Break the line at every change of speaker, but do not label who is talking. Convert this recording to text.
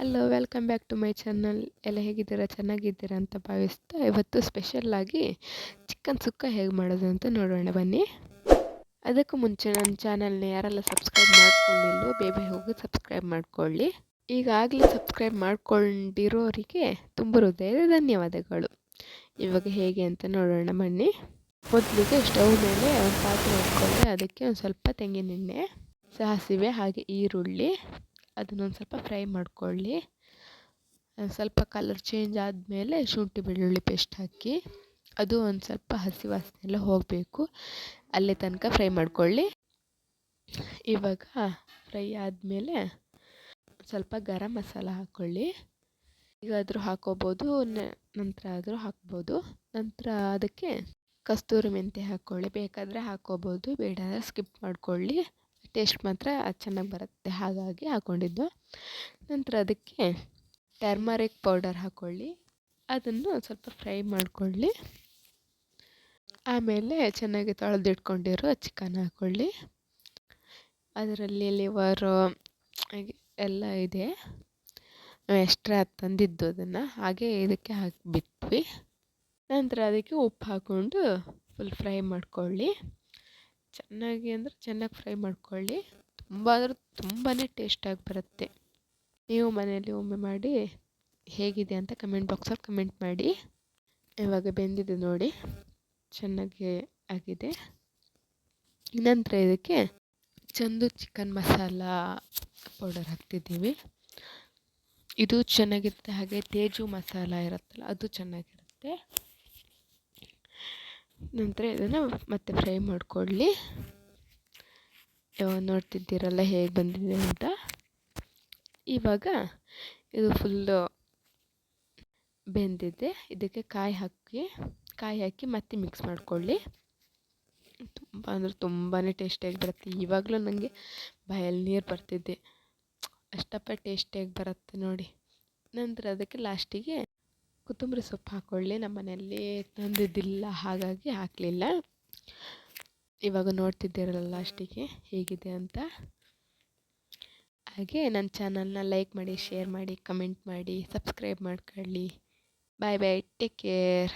Hello welcome back to my channel. ಎಲ್ಲ ಹೇಗಿದ್ದೀರಾ? ಚೆನ್ನಾಗಿದ್ದೀರಾ ಅಂತ ಭಾವಿಸ್ತಾ ಇವತ್ತು ಸ್ಪೆಷಲ್ಲಾಗಿ ಚಿಕನ್ ಸುಕ್ಕ ಹೇಗೆ ಮಾಡೋದು ಅಂತ ನೋಡೋಣ ಬನ್ನಿ. ಅದಕ್ಕೂ ಮುಂಚೆ ನನ್ನ ಚಾನಲ್ನ ಯಾರೆಲ್ಲ ಸಬ್ಸ್ಕ್ರೈಬ್ ಮಾಡ್ಕೊಂಡಿಲ್ಲೋ ಬೇಗ ಹೋಗಿ ಸಬ್ಸ್ಕ್ರೈಬ್ ಮಾಡ್ಕೊಳ್ಳಿ. ಈಗಾಗಲೇ ಸಬ್ಸ್ಕ್ರೈಬ್ ಮಾಡ್ಕೊಂಡಿರೋರಿಗೆ ತುಂಬ ಹೃದಯದ ಧನ್ಯವಾದಗಳು. ಇವಾಗ ಹೇಗೆ ಅಂತ ನೋಡೋಣ ಬನ್ನಿ. ಮೊದಲಿಗೆ ಸ್ಟವ್ ಮೇಲೆ ಒಂದು ಪಾತ್ರೆ ಇಟ್ಕೊಳ್ಳಿ. ಅದಕ್ಕೆ ಒಂದು ಸ್ವಲ್ಪ ತೆಂಗಿನೆಣ್ಣೆ, ಸಾಸಿವೆ ಹಾಗೆ ಈರುಳ್ಳಿ ಅದನ್ನೊಂದು ಸ್ವಲ್ಪ ಫ್ರೈ ಮಾಡ್ಕೊಳ್ಳಿ. ಸ್ವಲ್ಪ ಕಲರ್ ಚೇಂಜ್ ಆದಮೇಲೆ ಶುಂಠಿ ಬೆಳ್ಳುಳ್ಳಿ ಪೇಸ್ಟ್ ಹಾಕಿ ಅದು ಒಂದು ಸ್ವಲ್ಪ ಹಸಿ ವಾಸನೆ ಎಲ್ಲ ಹೋಗಬೇಕು, ಅಲ್ಲೇ ತನಕ ಫ್ರೈ ಮಾಡ್ಕೊಳ್ಳಿ. ಇವಾಗ ಫ್ರೈ ಆದಮೇಲೆ ಸ್ವಲ್ಪ ಗರಂ ಮಸಾಲ ಹಾಕ್ಕೊಳ್ಳಿ. ಈಗಾದರೂ ಹಾಕೋಬೋದು, ನಂತರ ಆದರೂ ಹಾಕ್ಬೋದು. ನಂತರ ಅದಕ್ಕೆ ಕಸ್ತೂರಿ ಮೆಂತ್ಯ ಹಾಕ್ಕೊಳ್ಳಿ. ಬೇಕಾದರೆ ಹಾಕೋಬೋದು, ಬೇಡ ಅಂದರೆ ಸ್ಕಿಪ್ ಮಾಡ್ಕೊಳ್ಳಿ. ಟೇಸ್ಟ್ ಮಾತ್ರ ಚೆನ್ನಾಗಿ ಬರುತ್ತೆ, ಹಾಗಾಗಿ ಹಾಕ್ಕೊಂಡಿದ್ದು. ನಂತರ ಅದಕ್ಕೆ ಟರ್ಮರಿಕ್ ಪೌಡರ್ ಹಾಕ್ಕೊಳ್ಳಿ. ಅದನ್ನು ಸ್ವಲ್ಪ ಫ್ರೈ ಮಾಡ್ಕೊಳ್ಳಿ. ಆಮೇಲೆ ಚೆನ್ನಾಗಿ ತೊಳೆದಿಟ್ಕೊಂಡಿರೋ ಚಿಕನ್ ಹಾಕ್ಕೊಳ್ಳಿ. ಅದರಲ್ಲಿ ಲಿವರು ಎಲ್ಲ ಇದೆ, ಎಕ್ಸ್ಟ್ರಾ ತಂದಿದ್ದು ಅದನ್ನು ಹಾಗೆ ಇದಕ್ಕೆ ಹಾಕಿಬಿಟ್ವಿ. ನಂತರ ಅದಕ್ಕೆ ಉಪ್ಪು ಹಾಕ್ಕೊಂಡು ಫುಲ್ ಫ್ರೈ ಮಾಡ್ಕೊಳ್ಳಿ. ಚೆನ್ನಾಗಿ ಫ್ರೈ ಮಾಡ್ಕೊಳ್ಳಿ. ತುಂಬ ಅಂದರೆ ತುಂಬಾ ಟೇಸ್ಟಾಗಿ ಬರುತ್ತೆ. ನೀವು ಮನೆಯಲ್ಲಿ ಒಮ್ಮೆ ಮಾಡಿ ಹೇಗಿದೆ ಅಂತ ಕಮೆಂಟ್ ಬಾಕ್ಸಲ್ಲಿ ಕಮೆಂಟ್ ಮಾಡಿ. ಇವಾಗ ಬೆಂದಿದೆ ನೋಡಿ, ಚೆನ್ನಾಗಿ ಆಗಿದೆ. ನಂತರ ಇದಕ್ಕೆ ಚಂದು ಚಿಕನ್ ಮಸಾಲ ಪೌಡರ್ ಹಾಕ್ತಿದ್ದೀವಿ. ಇದು ಚೆನ್ನಾಗಿರುತ್ತೆ. ಹಾಗೆ ತೇಜು ಮಸಾಲ ಇರುತ್ತಲ್ಲ ಅದು ಚೆನ್ನಾಗಿರುತ್ತೆ. ನಂತರ ಇದನ್ನು ಮತ್ತೆ ಫ್ರೈ ಮಾಡ್ಕೊಳ್ಳಿ. ನೋಡ್ತಿದ್ದೀರಲ್ಲ ಹೇಗೆ ಬಂದಿದೆ ಅಂತ. ಇವಾಗ ಇದು ಫುಲ್ಲು ಬೆಂದಿದೆ. ಇದಕ್ಕೆ ಕಾಯಿ ಹಾಕಿ ಮತ್ತೆ ಮಿಕ್ಸ್ ಮಾಡ್ಕೊಳ್ಳಿ. ತುಂಬ ಅಂದರೆ ತುಂಬಾ ಟೇಸ್ಟಿಯಾಗಿ ಬರುತ್ತೆ. ಇವಾಗಲೂ ನನಗೆ ಬಾಯಲ್ಲಿ ನೀರು ಬರ್ತಿದ್ದೆ, ಅಷ್ಟಪ್ಪ ಟೇಸ್ಟಿಯಾಗಿ ಬರುತ್ತೆ ನೋಡಿ. ನಂತರ ಅದಕ್ಕೆ ಲಾಸ್ಟಿಗೆ ಕೊತ್ತಂಬರಿ ಸೊಪ್ಪು ಹಾಕ್ಕೊಳ್ಳಿ. ನಮ್ಮ ಮನೆಯಲ್ಲಿ ತಂದಿದ್ದಿಲ್ಲ ಹಾಗಾಗಿ ಹಾಕಲಿಲ್ಲ. ಇವಾಗ ನೋಡ್ತಿದ್ದೀರಲ್ಲ ಲಾಸ್ಟಿಗೆ ಹೇಗಿದೆ ಅಂತ. ಹಾಗೆ ನನ್ನ ಚಾನಲ್ನ ಲೈಕ್ ಮಾಡಿ, ಶೇರ್ ಮಾಡಿ, ಕಮೆಂಟ್ ಮಾಡಿ, ಸಬ್ಸ್ಕ್ರೈಬ್ ಮಾಡ್ಕೊಳ್ಳಿ. ಬಾಯ್ ಬಾಯ್, ಟೇಕ್ ಕೇರ್.